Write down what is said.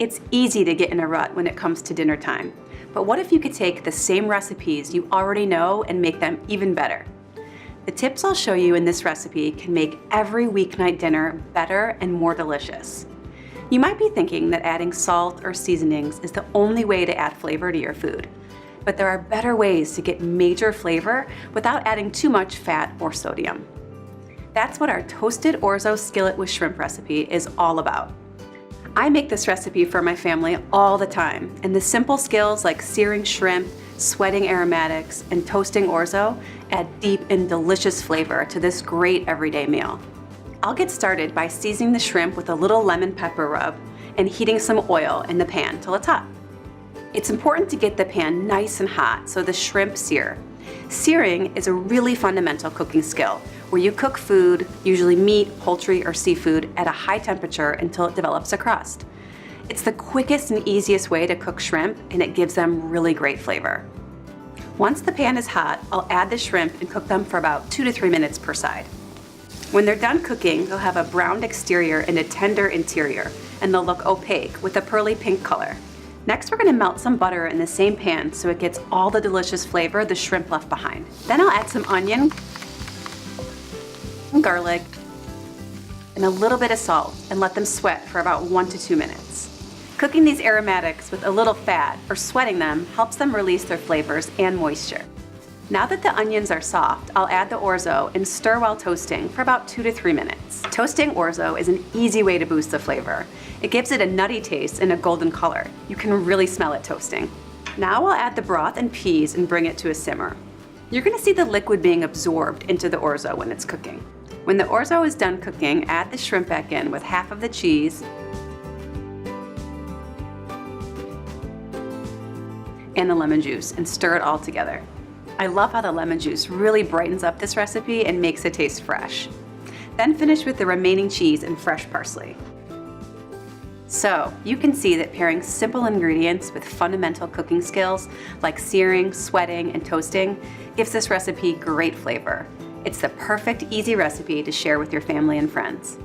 It's easy to get in a rut when it comes to dinner time. But what if you could take the same recipes you already know and make them even better? The tips I'll show you in this recipe can make every weeknight dinner better and more delicious. You might be thinking that adding salt or seasonings is the only way to add flavor to your food. But there are better ways to get major flavor without adding too much fat or sodium. That's what our toasted orzo skillet with shrimp recipe is all about. I make this recipe for my family all the time, and the simple skills like searing shrimp, sweating aromatics, and toasting orzo add deep and delicious flavor to this great everyday meal. I'll get started by seasoning the shrimp with a little lemon pepper rub and heating some oil in the pan till it's hot. It's important to get the pan nice and hot so the shrimp sear. Searing is a really fundamental cooking skill where you cook food, usually meat, poultry, or seafood, at a high temperature until it develops a crust. It's the quickest and easiest way to cook shrimp, and it gives them really great flavor. Once the pan is hot, I'll add the shrimp and cook them for about 2 to 3 minutes per side. When they're done cooking, they'll have a browned exterior and a tender interior, and they'll look opaque with a pearly pink color. Next, we're going to melt some butter in the same pan so it gets all the delicious flavor the shrimp left behind. Then I'll add some onion, some garlic, and a little bit of salt and let them sweat for about 1 to 2 minutes. Cooking these aromatics with a little fat or sweating them helps them release their flavors and moisture. Now that the onions are soft, I'll add the orzo and stir while toasting for about 2 to 3 minutes. Toasting orzo is an easy way to boost the flavor. It gives it a nutty taste and a golden color. You can really smell it toasting. Now I'll add the broth and peas and bring it to a simmer. You're going to see the liquid being absorbed into the orzo when it's cooking. When the orzo is done cooking, add the shrimp back in with half of the cheese and the lemon juice and stir it all together. I love how the lemon juice really brightens up this recipe and makes it taste fresh. Then finish with the remaining cheese and fresh parsley. So you can see that pairing simple ingredients with fundamental cooking skills like searing, sweating, and toasting gives this recipe great flavor. It's the perfect, easy recipe to share with your family and friends.